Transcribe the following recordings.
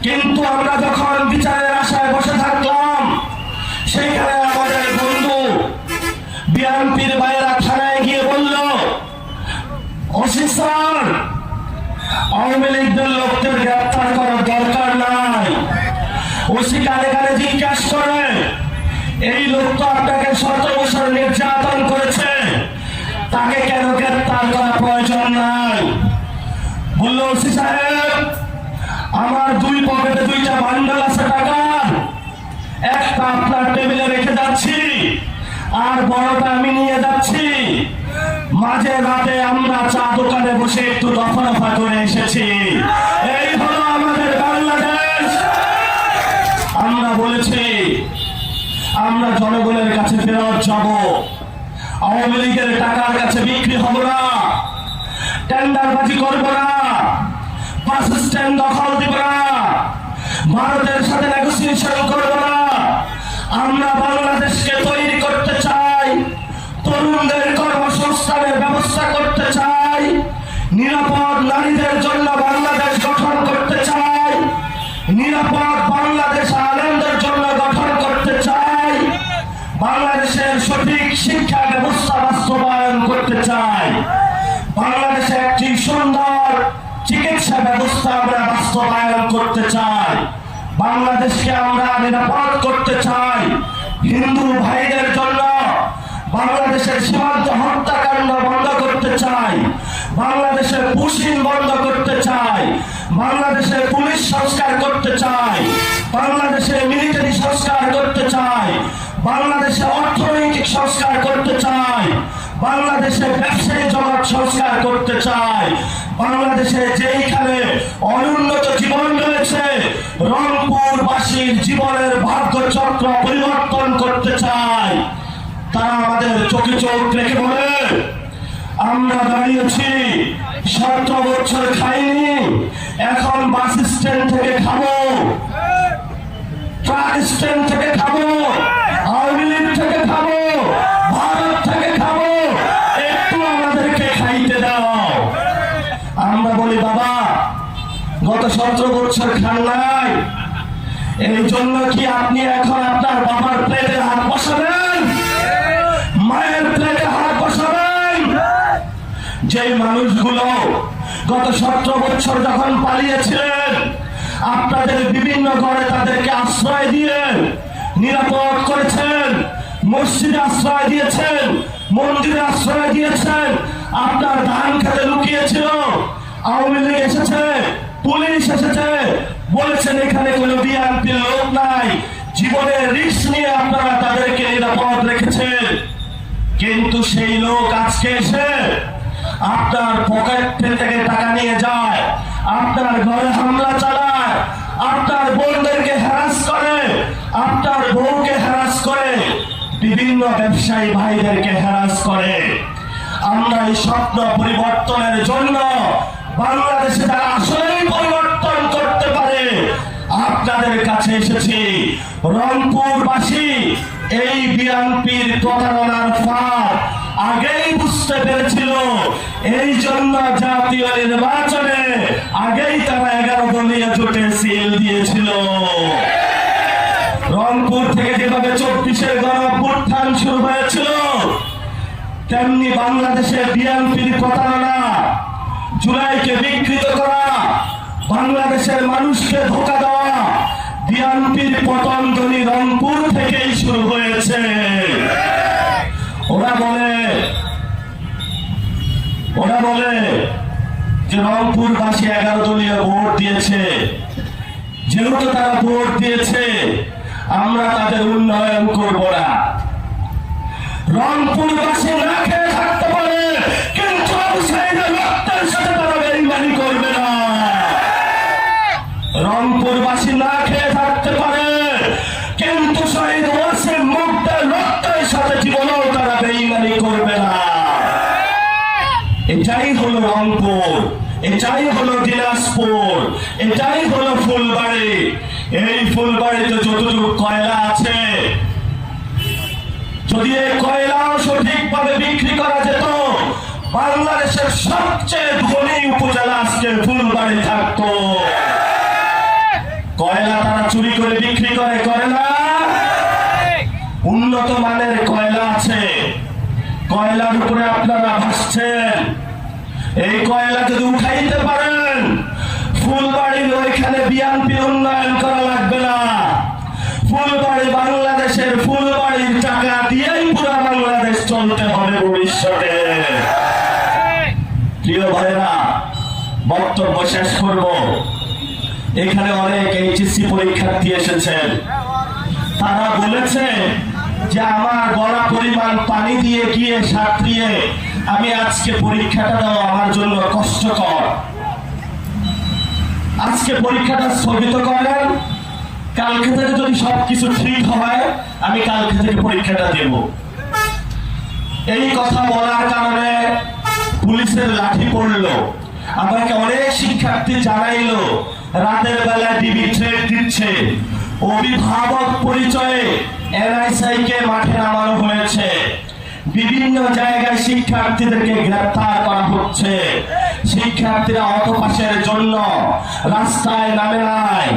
কিন্তু আমরা যখন বিচারের আশায় বসে থাকলাম, সেখানে আমাদের বন্ধু বিএনপির ভাইয়েরা থানায় গিয়ে বলল, ওসি স্যার, আওয়ামী লীগের লোকদের গ্রেপ্তার করার দরকার নাই। ওসি কানে কানে জিজ্ঞাসা করে, এই লোক তো আপনাকে 17 বছর নির্যাতন করেছে, তাকে কেন গ্রেপ্তার করার প্রয়োজন নাই? বলল, ওসি সাহেব, আমার 2 পকেটে 2টা বান্ডেল আছে টাকার, একটা আপনার টেবিলে রেখে যাচ্ছি, আর বড়টা আমি নিয়ে যাচ্ছি। মাঝে রাতে আমরা চা দোকানে বসে একটু দফা করে এসেছি। এই হলো আমাদের বাংলাদেশ। আমরা বলেছি আমরা জনগণের কাছে ফেরত যাব, আওয়ামী লীগের টাকার কাছে বিক্রি হব না, টেন্ডারবাজি করব না, বাস স্ট্যান্ড দখল দিব না, ভারতের সাথে নেগোসিয়েশন করব না। আমরা বাংলাদেশকে তৈরি করতে চাই, তরুণদের কর্মসংস্থানের ব্যবস্থা করতে চাই, নিরাপদ নারীদের জন্য বাংলাদেশ গঠন করতে চাই, নিরাপদ বাংলাদেশ আলেমদের জন্য গঠন করতে চাই, বাংলাদেশের সঠিক শিক্ষা ব্যবস্থা বাস্তবায়ন করতে চাই, বাংলাদেশে একটি সুন্দর চিকিৎসা ব্যবস্থা আমরা বাস্তবায়ন করতে চাই, বাংলাদেশকে আমরা নিরাপদ করতে চাই, হিন্দু ভাইদের জন্য বাংলাদেশের সীমান্ত হত্যাকাণ্ড বন্ধ করতে চাই, বাংলাদেশের পুশিন বন্ধ করতে চাই, বাংলাদেশের পুলিশ সংস্কার করতে চাই, বাংলাদেশের মিলিটারি সংস্কার করতে চাই, বাংলাদেশে অর্থনৈতিক সংস্কার করতে চাই, বাংলাদেশের ব্যবসায়ী জগৎ সংস্কার করতে চাই, বাংলাদেশে যেইখানে অনুন্নত জীবন রয়েছে রংপুরবাসীর জীবনের ভাগ্যচক্র পরিবর্তন করতে চাই। তারা আমাদের চোখে চোখ রেখে বলে, আমরা দাঁড়িয়েছি 17 বছর খাইনি, এখন বাস স্ট্যান্ড থেকে খাবো, ট্রাক স্ট্যান্ড থেকে খাবো, আওয়ামী লীগ থেকে খাবো, ভারত থেকে খাবো, একটু আমাদেরকে খাইতে দাও। আমরা বলি, বাবা, গত 17 বছর খান নাই, এই জন্য কি আপনি এখন আপনার বাবার প্লেটে হাত বসাবেন, মায়ের প্লেটে হাত বসাবেন? যে মানুষগুলো গত 17 বছর যখন পালিয়েছিলেন, আপনাদের বিভিন্ন ঘরে তাদেরকে আশ্রয় দিয়ে নিরাপদ করেছেন, মসজিদে আশ্রয় দিয়েছেন, মন্দিরে আশ্রয় দিয়েছেন, আপনার ধান খেতে লুকিয়েছিল, আওয়ামী লীগ এসেছে, পুলিশ এসেছে, বলেছেন এখানে কোনো বিএনপির লোক নাই, জীবনের রিস্ক নিয়ে আপনারা তাদেরকে নিরাপদ রেখেছেন। কিন্তু সেই লোক আজকে এসে আপনার পকেট থেকে টাকা নিয়ে যায়, আপনার ঘরে হামলা চালায়, আপনার বোনদেরকে হ্যারাস করে, আপনার বউকে হ্যারাস করে, বিভিন্ন ব্যবসায়ী ভাইদেরকে হ্যারাস করে। আমরা এই স্বপ্ন পরিবর্তনের জন্য বাংলাদেশে যারা আসলেই পরিবর্তন করতে পারে আপনাদের কাছে এসেছি। রংপুরবাসী এই বিএনপির প্রতারণার ফাঁদ আগেই বুঝতে পেরেছিল, এই জন্য জাতীয় নির্বাচনে আগেই তারা 11 দলীয় জোটে সিল দিয়েছিল। রংপুর থেকে যেভাবে 24-এর গণঅভ্যুত্থান শুরু হয়েছিল, তেমনি বাংলাদেশে বিএনপির প্রতারণা, জুলাইকে বিকৃত করা, বাংলাদেশের মানুষকে ধোঁকা দেওয়া, বিএনপির পতনধ্বনি রংপুর থেকেই শুরু হয়েছে। ওরা বলে যে রংপুরবাসী 11 দলীয় ভোট দিয়েছে, যেহেতু তারা ভোট দিয়েছে আমরা তাদের উন্নয়ন করব না। রংপুরবাসী না খেয়ে থাকতে পারে, কিন্তু রক্তের সাথে তারা বেইমানি করবে না। রংপুরবাসী না খেয়ে থাকতে পারে, কিন্তু শহীদ ওয়াসিম মুগ্ধের রক্তের সাথে জীবনেও তারা বেইমানি করবে না। এটাই হলো রংপুর, এটাই হলো দিনাজপুর, এটাই হলো ফুলবাড়ি। এই ফুলবাড়িতে যতটুকু কয়লা আছে, যদি এই কয়লাও সঠিকভাবে বিক্রি করা যেত, বাংলাদেশের সবচেয়ে ধনী উপজেলা আজকে ফুলবাড়ি থাকতো। কয়লা তারা চুরি করে বিক্রি করে না? উন্নত মানের কয়লা আছে, কয়লার উপরে আপনারা ভাসছেন। এই কয়লা যদি উঠাইতে পারেন, ফুলবাড়ির ওইখানে বিএনপি উন্নয়ন করা লাগবে না। ফুলবাড়ি বাংলাদেশের ফুলবাড়ির টাকা দিয়েই পুরো বাংলাদেশ চলতে হবে ভবিষ্যতে। প্রিয় ভাইরা, বক্তব্য শেষ করব। এখানে অনেক এইচএসসি পরীক্ষার্থী এসেছেন, তারা বলেছে যে আমার গলা পরিমাণ পানি দিয়ে গিয়ে সাঁতরিয়ে আমি আজকে পরীক্ষাটা দেওয়া আমার জন্য কষ্টকর। আজকে পরীক্ষাটা স্থগিত করেন, কালকে থেকে যদি সবকিছু ঠিক হয় আমি কালকে থেকে পরীক্ষাটা দেব। এই কথা বলার কারণে পুলিশের লাঠি পড়লো। আমাকে অনেক শিক্ষার্থী জানাইলো রাতের বেলা ডিবি থ্রেট দিচ্ছে, অভিভাবক পরিচয়ে এনআইসআই কে মাঠে নামানো হয়েছে, বিভিন্ন জায়গায় শিক্ষার্থীদেরকে গ্রেফতার করা হচ্ছে। শিক্ষার্থীরা অটোপাসের জন্য রাস্তায় নামে নাই,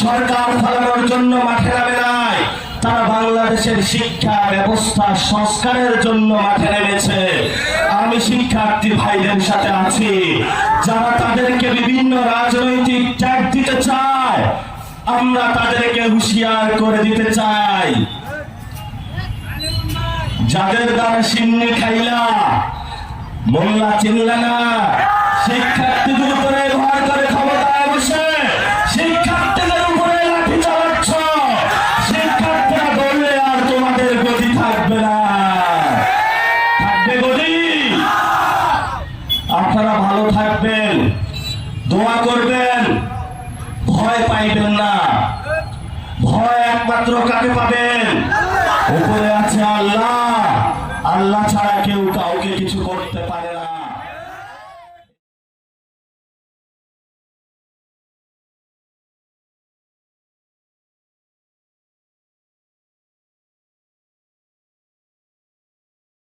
সরকার ফলানোর জন্য মাঠে নামে নাই, তারা বাংলাদেশের শিক্ষা ব্যবস্থা সংস্কারের জন্য মাঠে নেমেছে। আমি শিক্ষার্থী ভাইদের সাথে আছি, যারা তাদেরকে বিভিন্ন রাজনৈতিক ট্যাগ দিতে চায়, আমরা তাদেরকে হুঁশিয়ার করে দিতে চাই। যাদের দ্বারা সিন্নি খাইলা মোল্লা চিনলা না, শিক্ষার্থীদের উপরে ভর করে ক্ষমতায় বসে শিক্ষার্থীদের উপরে লাঠি চালাচ্ছ। শিক্ষার্থীরা বললে আর তোমাদের গতি থাকবে না, থাকবে গতি। আপনারা ভালো থাকবেন, দোয়া করবেন, ভয় পাইবেন না। ভয় একমাত্র কাকে পাবেন? উপরে আছে আল্লাহ। আল্লাহ ছাড়া কেউ কাউকে কিছু করতে পারে